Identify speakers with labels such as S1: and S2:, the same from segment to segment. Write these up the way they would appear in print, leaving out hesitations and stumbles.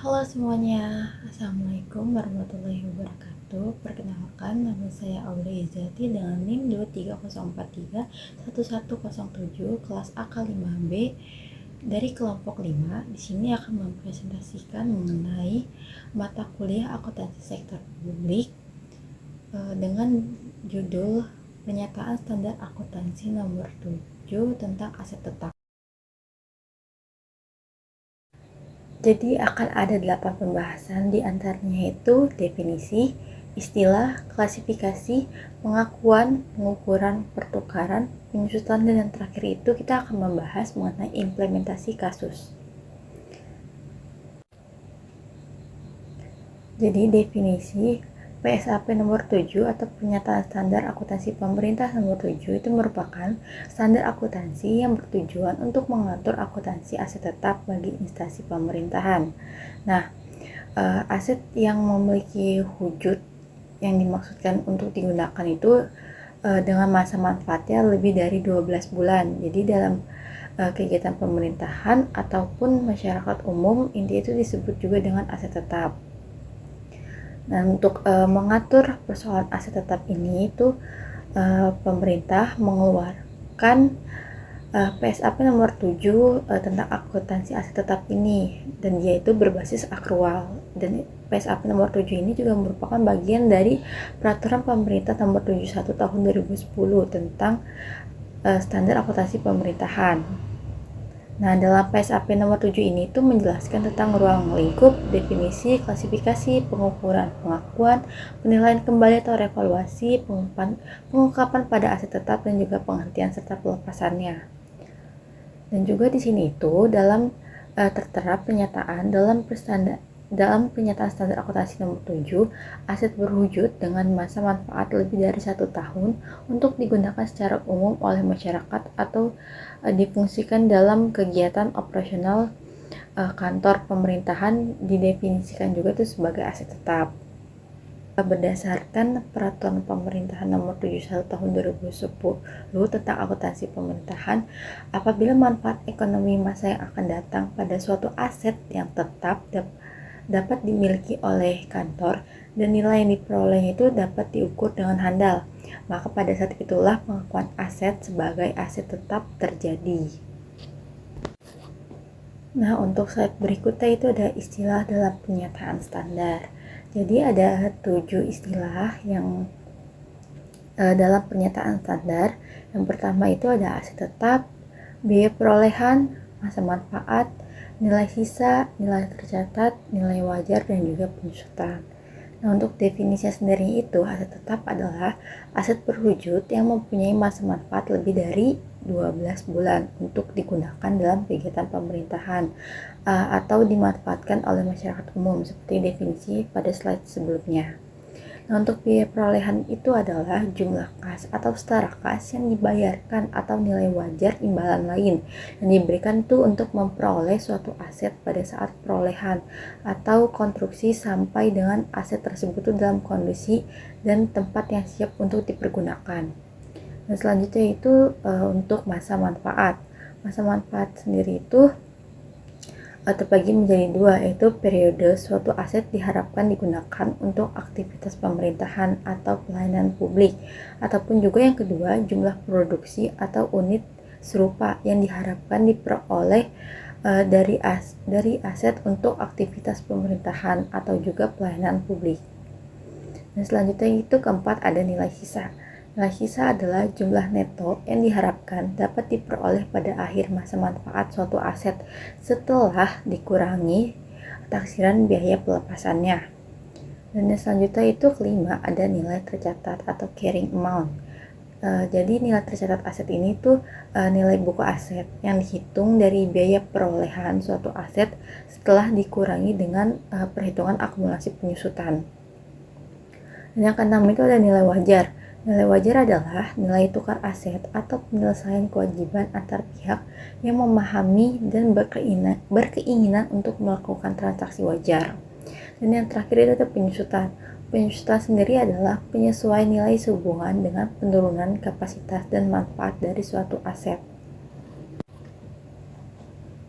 S1: Halo semuanya, Assalamualaikum warahmatullahi wabarakatuh. Perkenalkan, nama saya Audrey Izati dengan NIM 230431107 kelas AK 5B dari kelompok 5. Di sini akan mempresentasikan mengenai mata kuliah akuntansi sektor publik dengan judul Pernyataan Standar Akuntansi nomor 7 tentang aset tetap. Jadi akan ada 8 pembahasan, di antaranya itu definisi, istilah, klasifikasi, pengakuan, pengukuran, pertukaran, penyusutan, dan yang terakhir itu kita akan membahas mengenai implementasi kasus. Jadi definisi PSAP nomor 7 atau Pernyataan Standar Akuntansi Pemerintah nomor 7 itu merupakan standar akuntansi yang bertujuan untuk mengatur akuntansi aset tetap bagi instansi pemerintahan. Nah, aset yang memiliki wujud yang dimaksudkan untuk digunakan itu dengan masa manfaatnya lebih dari 12 bulan. Jadi dalam kegiatan pemerintahan ataupun masyarakat umum, inti itu disebut juga dengan aset tetap. Nah, untuk mengatur persoalan aset tetap ini itu pemerintah mengeluarkan PSAP nomor 7 tentang akuntansi aset tetap ini, dan dia itu berbasis akrual. Dan PSAP nomor 7 ini juga merupakan bagian dari peraturan pemerintah nomor 71 tahun 2010 tentang standar akuntansi pemerintahan. Nah, dalam PSAP nomor 7 ini itu menjelaskan tentang ruang lingkup, definisi, klasifikasi, pengukuran, pengakuan, penilaian kembali atau revaluasi, pengungkapan pada aset tetap, dan juga penghentian serta pelepasannya. Dan juga di sini itu dalam tertera pernyataan dalam pernyataan standar akuntansi nomor 7, aset berwujud dengan masa manfaat lebih dari 1 tahun untuk digunakan secara umum oleh masyarakat atau difungsikan dalam kegiatan operasional kantor pemerintahan, didefinisikan juga itu sebagai aset tetap. Berdasarkan Peraturan Pemerintahan Nomor 71 Tahun 2010 tentang akuntansi pemerintahan, apabila manfaat ekonomi masa yang akan datang pada suatu aset yang tetap dapat dimiliki oleh kantor dan nilai yang diperoleh itu dapat diukur dengan handal, maka pada saat itulah pengakuan aset sebagai aset tetap terjadi. Nah, untuk slide berikutnya itu ada istilah dalam pernyataan standar. Jadi ada 7 istilah yang dalam pernyataan standar. Yang pertama itu ada aset tetap, biaya perolehan, masa manfaat, nilai sisa, nilai tercatat, nilai wajar, dan juga penyusutan. Nah, untuk definisi sendiri itu aset tetap adalah aset berwujud yang mempunyai masa manfaat lebih dari 12 bulan untuk digunakan dalam kegiatan pemerintahan atau dimanfaatkan oleh masyarakat umum seperti definisi pada slide sebelumnya. Nah, untuk biaya perolehan itu adalah jumlah kas atau setara kas yang dibayarkan atau nilai wajar imbalan lain yang diberikan itu untuk memperoleh suatu aset pada saat perolehan atau konstruksi sampai dengan aset tersebut itu dalam kondisi dan tempat yang siap untuk dipergunakan. Dan selanjutnya itu untuk masa manfaat. Masa manfaat sendiri itu terbagi menjadi dua, yaitu periode suatu aset diharapkan digunakan untuk aktivitas pemerintahan atau pelayanan publik, ataupun juga yang kedua jumlah produksi atau unit serupa yang diharapkan diperoleh dari aset untuk aktivitas pemerintahan atau juga pelayanan publik. Dan selanjutnya itu keempat ada nilai sisa. Nilai sisa adalah jumlah neto yang diharapkan dapat diperoleh pada akhir masa manfaat suatu aset setelah dikurangi taksiran biaya pelepasannya. Dan yang selanjutnya itu kelima ada nilai tercatat atau carrying amount. Jadi nilai tercatat aset ini tuh nilai buku aset yang dihitung dari biaya perolehan suatu aset setelah dikurangi dengan perhitungan akumulasi penyusutan. Dan yang keenam itu ada nilai wajar. Nilai wajar adalah nilai tukar aset atau penyelesaian kewajiban antar pihak yang memahami dan berkeinginan untuk melakukan transaksi wajar. Dan yang terakhir itu ada penyusutan. Penyusutan sendiri adalah penyesuaian nilai sehubungan dengan penurunan kapasitas dan manfaat dari suatu aset.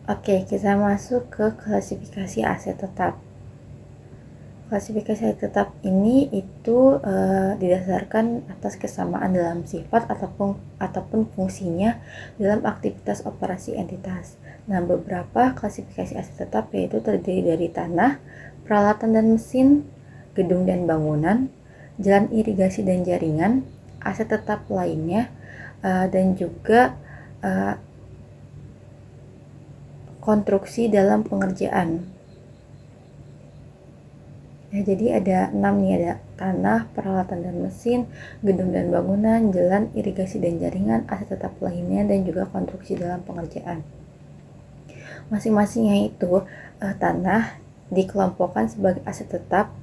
S1: Oke, kita masuk ke klasifikasi aset tetap. Klasifikasi aset tetap ini itu didasarkan atas kesamaan dalam sifat ataupun fungsinya dalam aktivitas operasi entitas. Nah, beberapa klasifikasi aset tetap yaitu terdiri dari tanah, peralatan dan mesin, gedung dan bangunan, jalan irigasi dan jaringan, aset tetap lainnya, dan juga konstruksi dalam pengerjaan. Ya, jadi ada 6 nih, ada tanah, peralatan dan mesin, gedung dan bangunan, jalan irigasi dan jaringan, aset tetap lainnya, dan juga konstruksi dalam pengerjaan. Masing-masingnya itu tanah dikelompokkan sebagai aset tetap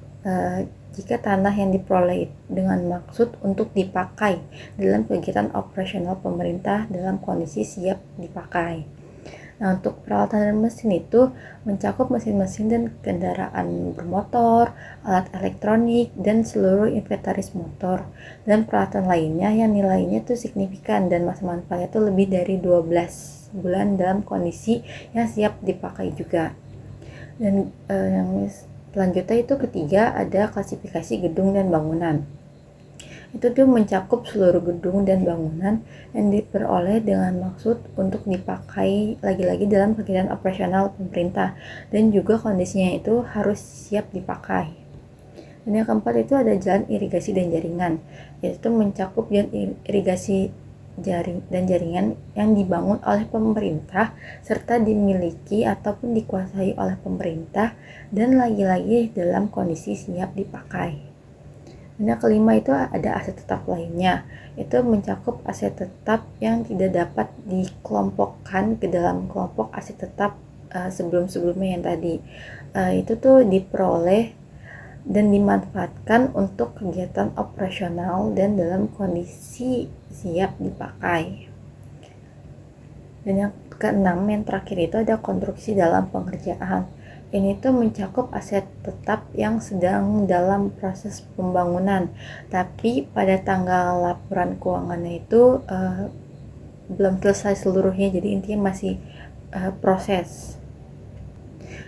S1: jika tanah yang diperoleh dengan maksud untuk dipakai dalam kegiatan operasional pemerintah dalam kondisi siap dipakai. Nah, untuk peralatan dan mesin itu mencakup mesin-mesin dan kendaraan bermotor, alat elektronik, dan seluruh inventaris motor, dan peralatan lainnya yang nilainya itu signifikan dan masa manfaatnya itu lebih dari 12 bulan dalam kondisi yang siap dipakai juga. Dan yang selanjutnya itu ketiga ada klasifikasi gedung dan bangunan. Itu tuh mencakup seluruh gedung dan bangunan yang diperoleh dengan maksud untuk dipakai lagi-lagi dalam kegiatan operasional pemerintah dan juga kondisinya itu harus siap dipakai. Dan yang keempat itu ada jalan irigasi dan jaringan, yaitu mencakup jalan irigasi dan jaringan yang dibangun oleh pemerintah serta dimiliki ataupun dikuasai oleh pemerintah dan lagi-lagi dalam kondisi siap dipakai. Dan yang kelima itu ada aset tetap lainnya, itu mencakup aset tetap yang tidak dapat dikelompokkan ke dalam kelompok aset tetap sebelum-sebelumnya yang tadi. Itu tuh diperoleh dan dimanfaatkan untuk kegiatan operasional dan dalam kondisi siap dipakai. Dan yang keenam, yang terakhir itu ada konstruksi dalam pengerjaan. Ini tuh mencakup aset tetap yang sedang dalam proses pembangunan, tapi pada tanggal laporan keuangannya itu belum selesai seluruhnya, jadi intinya masih proses.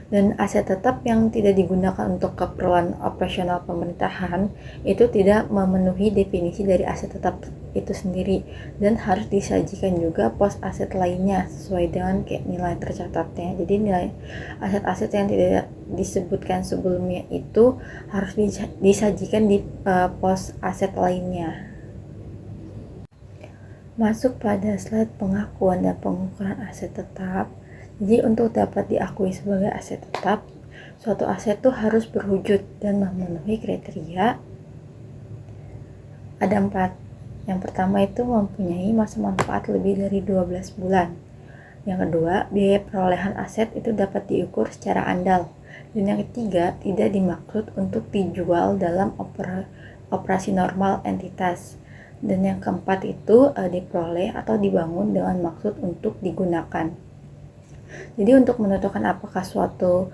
S1: Dan aset tetap yang tidak digunakan untuk keperluan operasional pemerintahan itu tidak memenuhi definisi dari aset tetap itu sendiri dan harus disajikan juga pos aset lainnya sesuai dengan kayak nilai tercatatnya. Jadi nilai aset-aset yang tidak disebutkan sebelumnya itu harus disajikan di pos aset lainnya. Masuk pada slide pengakuan dan pengukuran aset tetap. Jadi untuk dapat diakui sebagai aset tetap, suatu aset itu harus berwujud dan memenuhi kriteria. Ada 4. Yang pertama itu mempunyai masa manfaat lebih dari 12 bulan. Yang kedua, biaya perolehan aset itu dapat diukur secara andal. Dan yang ketiga, tidak dimaksud untuk dijual dalam operasi normal entitas. Dan yang keempat itu diperoleh atau dibangun dengan maksud untuk digunakan. Jadi untuk menentukan apakah suatu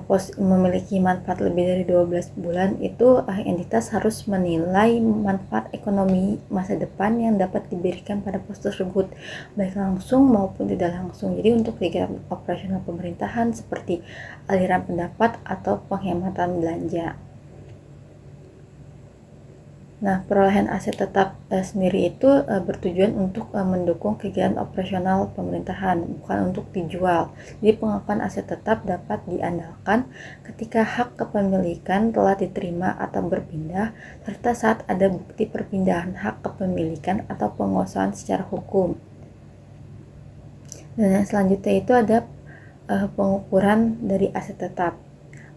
S1: pos memiliki manfaat lebih dari 12 bulan itu entitas harus menilai manfaat ekonomi masa depan yang dapat diberikan pada pos tersebut, baik langsung maupun tidak langsung. Jadi untuk kegiatan operasional pemerintahan seperti aliran pendapat atau penghematan belanja. Nah, perolehan aset tetap sendiri itu bertujuan untuk mendukung kegiatan operasional pemerintahan, bukan untuk dijual. Jadi pengakuan aset tetap dapat diandalkan ketika hak kepemilikan telah diterima atau berpindah, serta saat ada bukti perpindahan hak kepemilikan atau penguasaan secara hukum. Dan yang selanjutnya itu ada pengukuran dari aset tetap.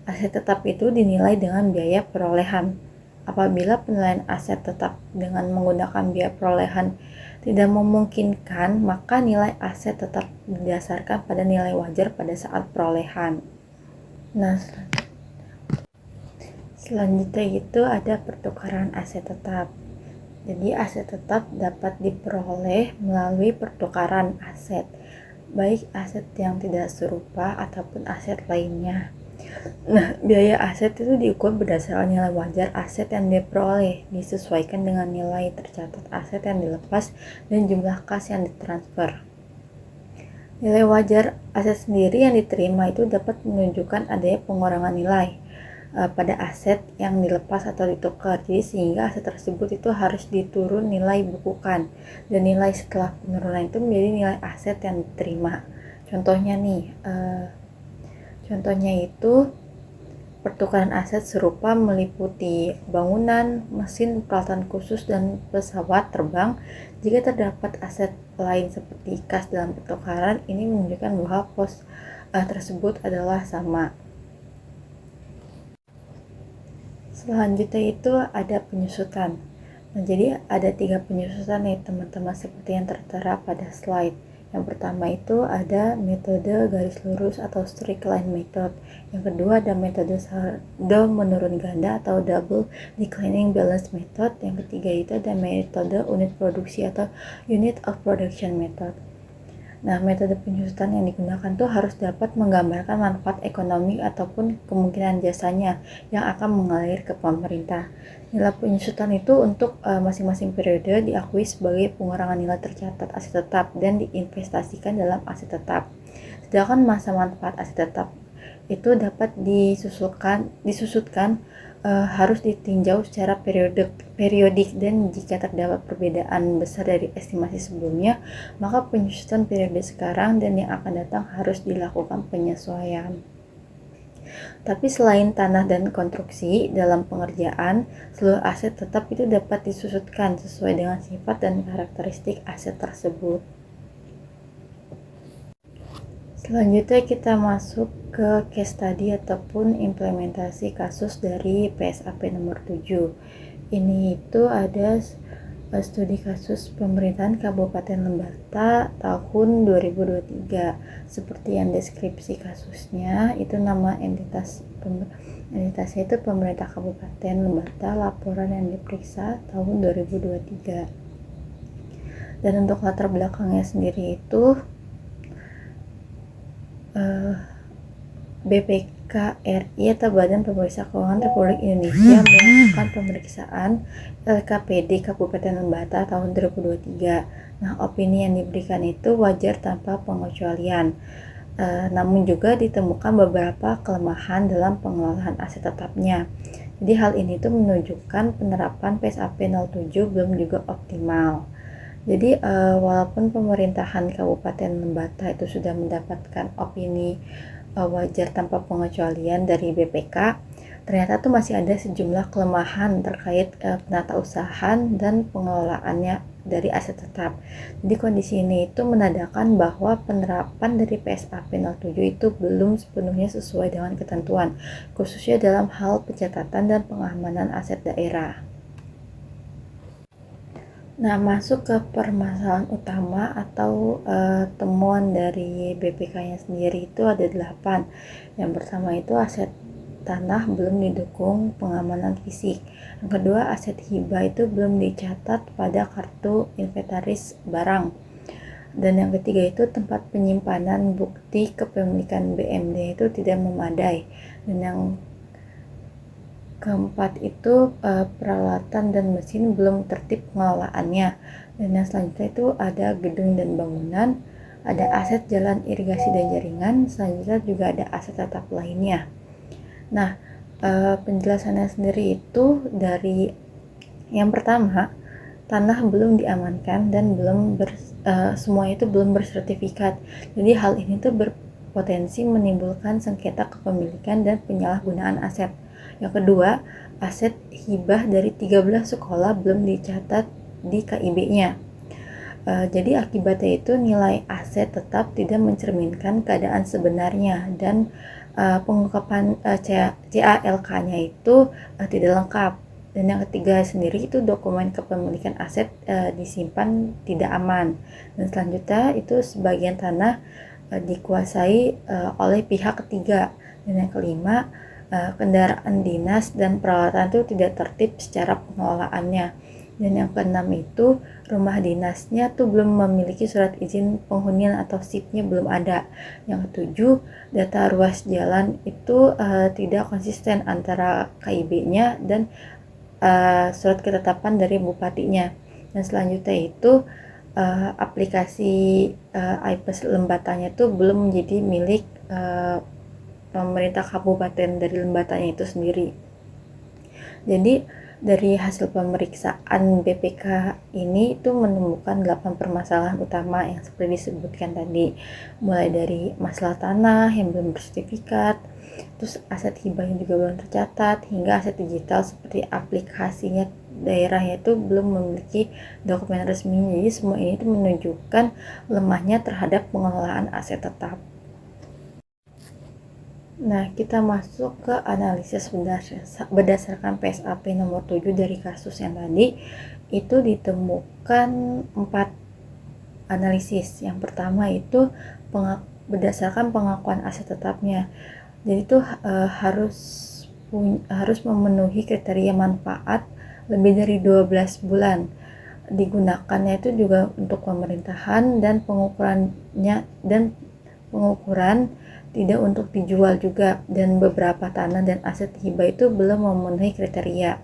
S1: Aset tetap itu dinilai dengan biaya perolehan. Apabila penilaian aset tetap dengan menggunakan biaya perolehan tidak memungkinkan, maka nilai aset tetap didasarkan pada nilai wajar pada saat perolehan. Nah, selanjutnya itu ada pertukaran aset tetap. Jadi aset tetap dapat diperoleh melalui pertukaran aset, baik aset yang tidak serupa ataupun aset lainnya. Nah, biaya aset itu diukur berdasarkan nilai wajar aset yang diperoleh, disesuaikan dengan nilai tercatat aset yang dilepas dan jumlah kas yang ditransfer. Nilai wajar aset sendiri yang diterima itu dapat menunjukkan adanya pengurangan nilai pada aset yang dilepas atau ditukar. Jadi sehingga aset tersebut itu harus diturun nilai bukukan, dan nilai setelah penurunan itu menjadi nilai aset yang diterima. Contohnya nih, contohnya itu pertukaran aset serupa meliputi bangunan, mesin, peralatan khusus, dan pesawat terbang. Jika terdapat aset lain seperti kas dalam pertukaran, ini menunjukkan bahwa pos tersebut adalah sama. Selanjutnya itu ada penyusutan. Nah, jadi ada 3 penyusutan nih teman-teman, seperti yang tertera pada slide. Yang pertama itu ada metode garis lurus atau straight line method. Yang kedua ada metode saldo menurun ganda atau double declining balance method. Yang ketiga itu ada metode unit produksi atau unit of production method. Nah, metode penyusutan yang digunakan tuh harus dapat menggambarkan manfaat ekonomi ataupun kemungkinan jasanya yang akan mengalir ke pemerintah. Nilai penyusutan itu untuk masing-masing periode diakui sebagai pengurangan nilai tercatat aset tetap dan diinvestasikan dalam aset tetap. Sedangkan masa manfaat aset tetap itu dapat disusutkan harus ditinjau secara periodik, dan jika terdapat perbedaan besar dari estimasi sebelumnya, maka penyusutan periode sekarang dan yang akan datang harus dilakukan penyesuaian. Tapi selain tanah dan konstruksi, dalam pengerjaan, seluruh aset tetap itu dapat disusutkan sesuai dengan sifat dan karakteristik aset tersebut. Selanjutnya kita masuk ke case study ataupun implementasi kasus dari PSAP nomor 7. Ini itu ada studi kasus pemerintahan Kabupaten Lembata tahun 2023. Seperti yang deskripsi kasusnya, itu nama entitasnya itu pemerintah Kabupaten Lembata, laporan yang diperiksa tahun 2023. Dan untuk latar belakangnya sendiri itu BPK-RI atau Badan Pemeriksa Keuangan Republik Indonesia melakukan pemeriksaan LKPD Kabupaten Lembata tahun 2023. Nah, opini yang diberikan itu wajar tanpa pengecualian. Namun juga ditemukan beberapa kelemahan dalam pengelolaan aset tetapnya. Jadi hal ini tuh menunjukkan penerapan PSAP 07 belum juga optimal. Jadi walaupun pemerintahan Kabupaten Lembata itu sudah mendapatkan opini wajar tanpa pengecualian dari BPK, ternyata tuh masih ada sejumlah kelemahan terkait penata usahaan dan pengelolaannya dari aset tetap. Jadi kondisi ini itu menandakan bahwa penerapan dari PSAP 07 itu belum sepenuhnya sesuai dengan ketentuan, khususnya dalam hal pencatatan dan pengamanan aset daerah. Nah, masuk ke permasalahan utama atau temuan dari BPK-nya sendiri itu ada 8. Yang pertama itu aset tanah belum didukung pengamanan fisik. Yang kedua, aset hibah itu belum dicatat pada kartu inventaris barang. Dan yang ketiga itu tempat penyimpanan bukti kepemilikan BMD itu tidak memadai. Dan yang keempat itu peralatan dan mesin belum tertib pengelolaannya. Dan yang selanjutnya itu ada gedung dan bangunan, ada aset jalan irigasi dan jaringan, selanjutnya juga ada aset tetap lainnya. Nah, penjelasannya sendiri itu dari yang pertama, tanah belum diamankan dan semuanya itu belum bersertifikat. Jadi hal ini tuh berpotensi menimbulkan sengketa kepemilikan dan penyalahgunaan aset. Yang kedua, aset hibah dari 13 sekolah belum dicatat di KIB-nya. Jadi akibatnya itu nilai aset tetap tidak mencerminkan keadaan sebenarnya, dan pengungkapan CALK-nya itu tidak lengkap. Dan yang ketiga sendiri itu dokumen kepemilikan aset disimpan tidak aman. Dan selanjutnya itu sebagian tanah dikuasai oleh pihak ketiga. Dan yang kelima, kendaraan dinas dan peralatan itu tidak tertib secara pengelolaannya. Dan yang keenam itu rumah dinasnya tuh belum memiliki surat izin penghunian atau SIP-nya belum ada. Yang ketujuh, data ruas jalan itu tidak konsisten antara KIB-nya dan surat ketetapan dari bupatinya. Dan selanjutnya itu aplikasi IPES Lembatanya itu belum menjadi milik pemerintah kabupaten dari Lembatanya itu sendiri. Jadi dari hasil pemeriksaan BPK ini itu menemukan 8 permasalahan utama yang seperti disebutkan tadi, mulai dari masalah tanah yang belum bersertifikat, terus aset hibah yang juga belum tercatat, hingga aset digital seperti aplikasinya daerahnya itu belum memiliki dokumen resmi. Jadi semua ini itu menunjukkan lemahnya terhadap pengelolaan aset tetap. Nah, kita masuk ke analisis berdasarkan PSAP nomor 7 dari kasus yang tadi. Itu ditemukan 4 analisis. Yang pertama itu berdasarkan pengakuan aset tetapnya. Jadi itu harus memenuhi kriteria manfaat lebih dari 12 bulan. Digunakannya itu juga untuk pemerintahan dan pengukuran tidak untuk dijual juga, dan beberapa tanah dan aset hibah itu belum memenuhi kriteria.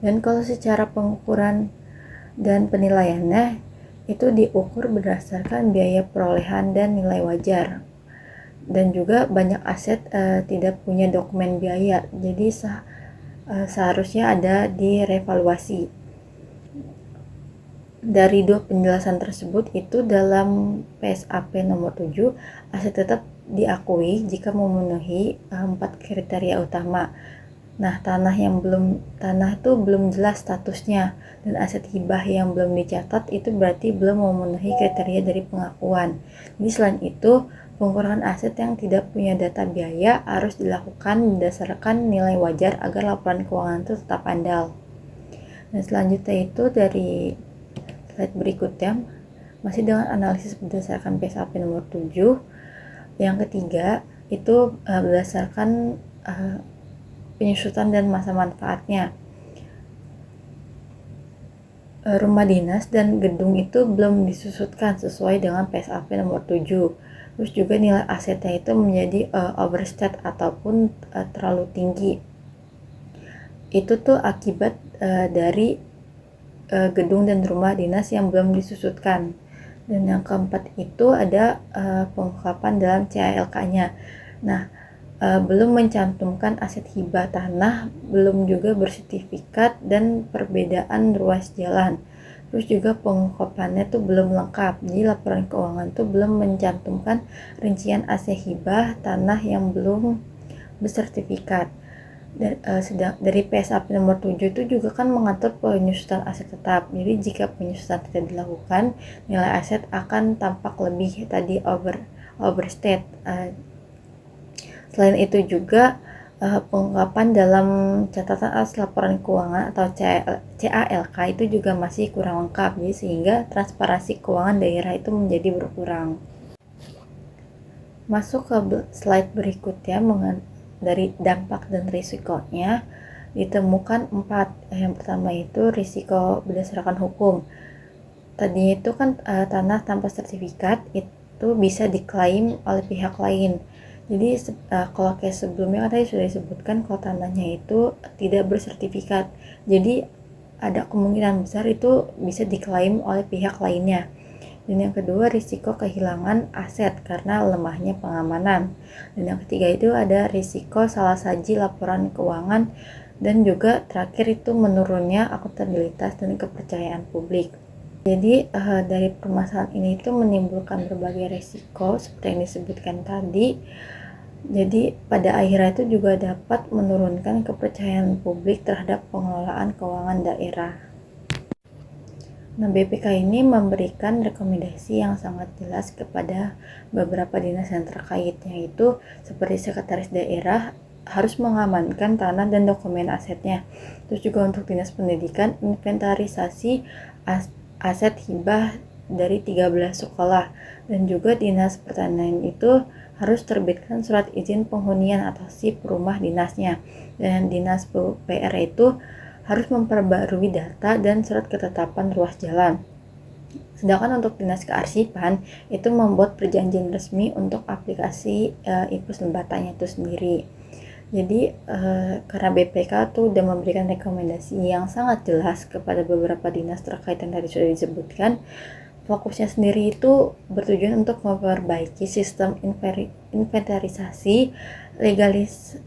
S1: Dan kalau secara pengukuran dan penilaiannya itu diukur berdasarkan biaya perolehan dan nilai wajar. Dan juga banyak aset tidak punya dokumen biaya, jadi seharusnya ada direvaluasi. Dari dua penjelasan tersebut itu dalam PSAP nomor 7, aset tetap diakui jika memenuhi 4 kriteria utama. Nah, tanah itu belum jelas statusnya, dan aset hibah yang belum dicatat itu berarti belum memenuhi kriteria dari pengakuan. Jadi selain itu, pengukuran aset yang tidak punya data biaya harus dilakukan berdasarkan nilai wajar agar laporan keuangan itu tetap andal. Dan selanjutnya itu dari slide berikutnya masih dengan analisis berdasarkan PSAP nomor 7. Yang ketiga itu berdasarkan penyusutan dan masa manfaatnya. Rumah dinas dan gedung itu belum disusutkan sesuai dengan PSAP nomor 7. Terus juga nilai asetnya itu menjadi overstate ataupun terlalu tinggi. Itu tuh akibat dari gedung dan rumah dinas yang belum disusutkan. Dan yang keempat itu ada pengungkapan dalam CALK-nya. Nah, belum mencantumkan aset hibah tanah, belum juga bersertifikat dan perbedaan ruas jalan. Terus juga pengungkapannya tuh belum lengkap. Jadi laporan keuangan tuh belum mencantumkan rincian aset hibah tanah yang belum bersertifikat. Dari PSAP nomor 7 itu juga kan mengatur penyusutan aset tetap. Jadi jika penyusutan tidak dilakukan, nilai aset akan tampak lebih tadi overstate. Selain itu juga pengungkapan dalam catatan atas laporan keuangan atau CALK itu juga masih kurang lengkap, jadi sehingga transparansi keuangan daerah itu menjadi berkurang. Masuk ke slide berikutnya, dari dampak dan risikonya ditemukan 4. Yang pertama itu risiko berdasarkan hukum. Tadinya itu kan tanah tanpa sertifikat itu bisa diklaim oleh pihak lain. Jadi kalau kayak sebelumnya kan tadi sudah disebutkan kalau tanahnya itu tidak bersertifikat, jadi ada kemungkinan besar itu bisa diklaim oleh pihak lainnya. Dan yang kedua, risiko kehilangan aset karena lemahnya pengamanan. Dan yang ketiga itu ada risiko salah saji laporan keuangan, dan juga terakhir itu menurunnya akuntabilitas dan kepercayaan publik. Jadi dari permasalahan ini itu menimbulkan berbagai risiko seperti yang disebutkan tadi. Jadi pada akhirnya itu juga dapat menurunkan kepercayaan publik terhadap pengelolaan keuangan daerah. Nah, BPK ini memberikan rekomendasi yang sangat jelas kepada beberapa dinas yang terkait, yaitu seperti sekretaris daerah harus mengamankan tanah dan dokumen asetnya. Terus juga untuk dinas pendidikan, inventarisasi aset hibah dari 13 sekolah. Dan juga dinas pertanian itu harus terbitkan surat izin penghunian atau SIP rumah dinasnya. Dan dinas PUPR itu harus memperbarui data dan surat ketetapan ruas jalan. Sedangkan untuk dinas kearsipan itu membuat perjanjian resmi untuk aplikasi IPES Lembatanya itu sendiri. Jadi karena BPK tuh udah memberikan rekomendasi yang sangat jelas kepada beberapa dinas terkait yang tadi sudah disebutkan, fokusnya sendiri itu bertujuan untuk memperbaiki sistem inventarisasi,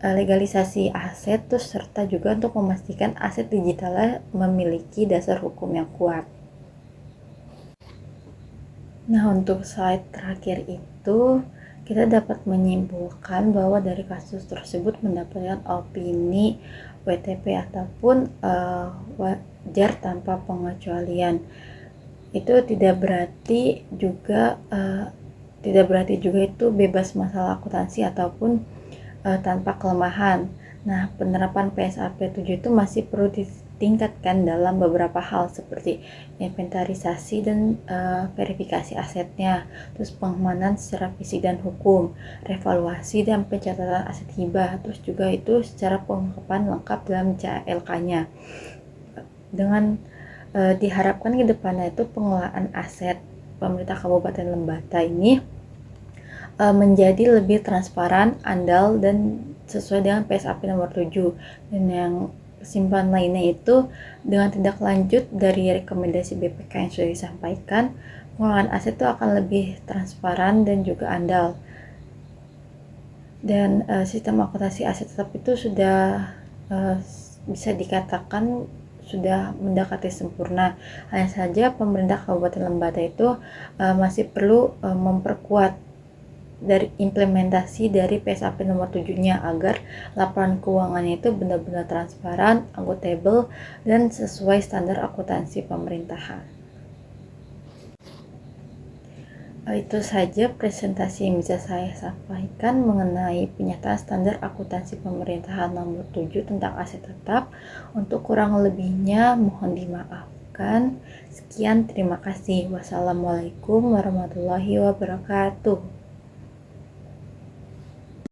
S1: legalisasi aset, terus serta juga untuk memastikan aset digitalnya memiliki dasar hukum yang kuat. Nah, untuk slide terakhir itu kita dapat menyimpulkan bahwa dari kasus tersebut mendapatkan opini WTP ataupun wajar tanpa pengecualian. Itu tidak berarti juga itu bebas masalah akuntansi ataupun tanpa kelemahan. Nah, penerapan PSAP 7 itu masih perlu ditingkatkan dalam beberapa hal seperti inventarisasi dan verifikasi asetnya, terus pengamanan secara fisik dan hukum, revaluasi dan pencatatan aset hibah, terus juga itu secara pengungkapan lengkap dalam CLK-nya. Dengan diharapkan ke depannya itu pengelolaan aset pemerintah Kabupaten Lembata ini menjadi lebih transparan, andal, dan sesuai dengan PSAP nomor 7. Dan yang kesimpulan lainnya itu dengan tindak lanjut dari rekomendasi BPK yang sudah disampaikan, pengelolaan aset itu akan lebih transparan dan juga andal. Dan sistem akuntansi aset tetap itu sudah bisa dikatakan sudah mendekati sempurna. Hanya saja pemerintah Kabupaten Lembata itu masih perlu memperkuat dari implementasi dari PSAP nomor 7-nya agar laporan keuangannya itu benar-benar transparan, akuntabel, dan sesuai standar akuntansi pemerintahan. Itu saja presentasi yang bisa saya sampaikan mengenai penyataan standar akuntansi pemerintahan nomor 7 tentang aset tetap. Untuk kurang lebihnya mohon dimaafkan. Sekian, terima kasih. Wassalamualaikum warahmatullahi wabarakatuh.